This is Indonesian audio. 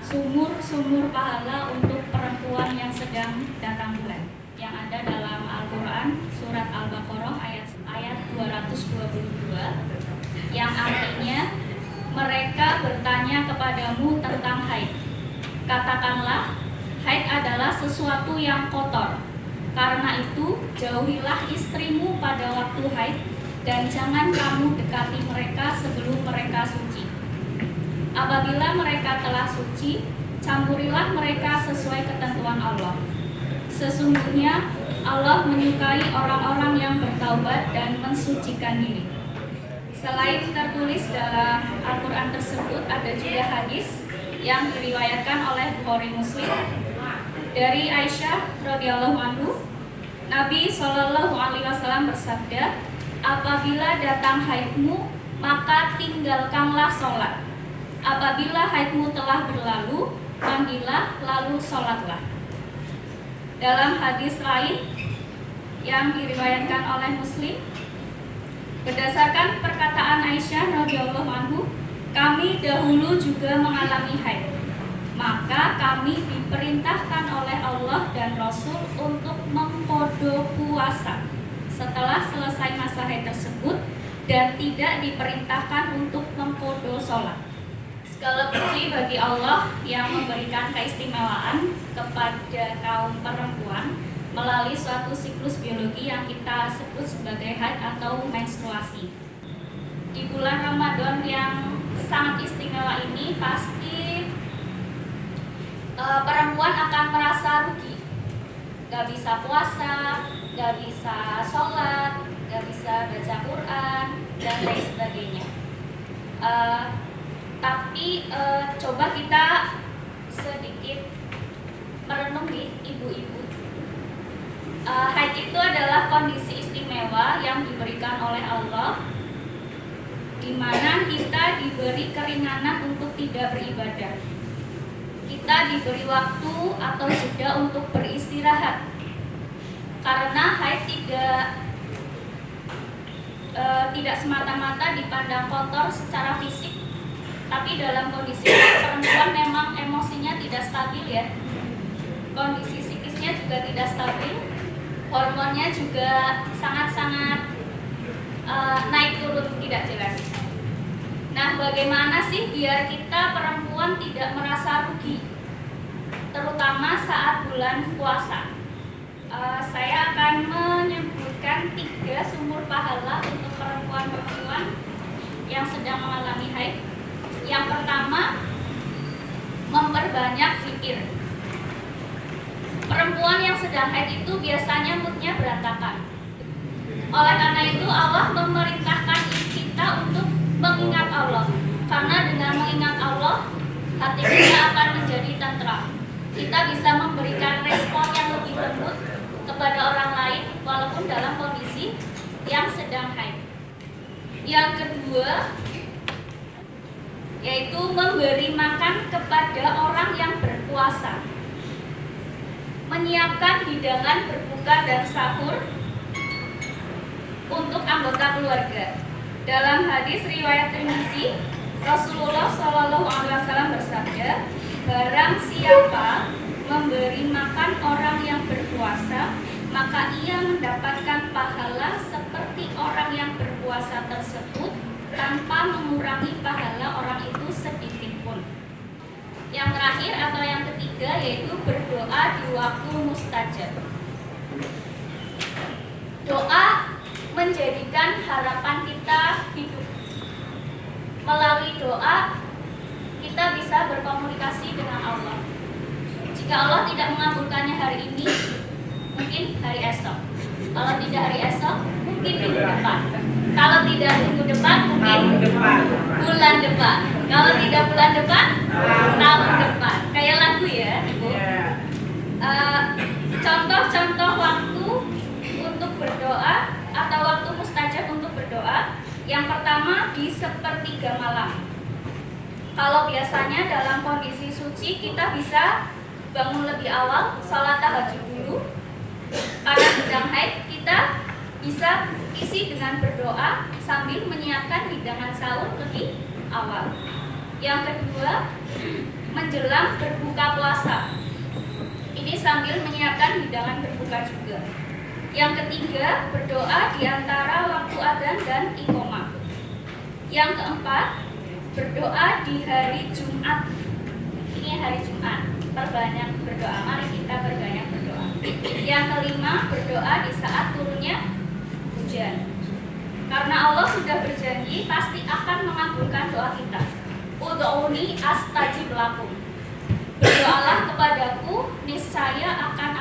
sumur pahala untuk perempuan yang sedang datang bulan, yang ada dalam Al-Quran surat Al-Baqarah ayat 222, yang artinya, mereka bertanya kepadamu tentang haid. Katakanlah, haid adalah sesuatu yang kotor. Karena itu, jauhilah istrimu pada waktu haid dan jangan kamu dekati mereka sebelum mereka suci. Apabila mereka telah suci, campurilah mereka sesuai ketentuan Allah. Sesungguhnya Allah menyukai orang-orang yang bertaubat dan mensucikan diri. Selain tertulis dalam Al-Quran tersebut, ada juga hadis yang diriwayatkan oleh Bukhari Muslim dari Aisyah radhiyallahu anhu. Nabi SAW bersabda, apabila datang haidmu, maka tinggalkanlah sholat. Apabila haidmu telah berlalu, mandilah lalu sholatlah. Dalam hadis lain yang diriwayatkan oleh Muslim, berdasarkan perkataan Aisyah radhiyallahu anhu, kami dahulu juga mengalami haid. Maka kami diperintahkan oleh Allah dan Rasul untuk mengqadha puasa setelah selesai masa haid tersebut dan tidak diperintahkan untuk mengqadha sholat. Segala puji bagi Allah yang memberikan keistimewaan kepada kaum perempuan melalui suatu siklus biologi yang kita sebut sebagai haid atau menstruasi. Di bulan Ramadan yang sangat istimewa ini pasti perempuan akan merasa rugi. Gak bisa puasa, gak bisa sholat, gak bisa baca Quran, dan lain sebagainya. Tapi coba kita sedikit merenung nih ibu-ibu. Haid itu adalah kondisi istimewa yang diberikan oleh Allah, di mana kita diberi keringanan untuk tidak beribadah. Kita diberi waktu atau jeda untuk beristirahat. Karena haid tidak semata-mata dipandang kotor secara fisik, tapi dalam kondisi perempuan memang emosinya tidak stabil ya. Kondisi psikisnya juga tidak stabil. Hormonnya juga sangat-sangat naik turun tidak jelas. Nah, bagaimana sih biar kita perempuan tidak merasa rugi, terutama saat bulan puasa? Saya akan menyebutkan 3 sumur pahala untuk perempuan-perempuan yang sedang mengalami haid. Yang pertama, memperbanyak zikir. Perempuan yang sedang haid itu biasanya moodnya berantakan. Oleh karena itu Allah memerintahkan kita untuk mengingat Allah. Karena dengan mengingat Allah, hati kita akan menjadi tentram. Kita bisa memberikan respon yang lebih lembut kepada orang lain walaupun dalam kondisi yang sedang haid. Yang kedua, yaitu memberi makan kepada orang yang berpuasa. Menyiapkan hidangan berbuka dan sahur untuk anggota keluarga. Dalam hadis riwayat Tirmizi, Rasulullah SAW bersabda, barang siapa memberi makan orang yang berpuasa, maka ia mendapatkan pahala seperti orang yang berpuasa tersebut tanpa mengurangi pahala orang itu sedikit pun. Yang terakhir atau yang ketiga yaitu berdoa di waktu mustajab. Doa menjadikan harapan kita hidup. Melalui doa kita bisa berkomunikasi dengan Allah. Jika Allah tidak mengabulkannya hari ini, mungkin hari esok. Kalau tidak hari esok, mungkin minggu depan. Kalau tidak minggu depan, mungkin bulan depan. Kalau tidak bulan depan, tahun depan. Kayak lagu ya, Ibu. Contoh-contoh waktu untuk berdoa atau waktu mustajab untuk berdoa. Yang pertama di sepertiga malam. Kalau biasanya dalam kondisi suci kita bisa bangun lebih awal, sholat tahajud dulu. Karena sedang haid kita bisa isi dengan berdoa sambil menyiapkan hidangan sahur lebih awal. Yang kedua, menjelang berbuka puasa. Ini sambil menyiapkan hidangan berbuka juga. Yang ketiga, berdoa di antara waktu adzan dan iqomah. Yang keempat, berdoa di hari Jumat. Ini hari Jumat, perbanyak berdoa. Mari kita perbanyak berdoa. Yang kelima, berdoa di saat turunnya hujan. Karena Allah sudah berjanji pasti akan mengabulkan doa kita. Ud'uni astajib lakum. Berdoalah kepadaku, niscaya akan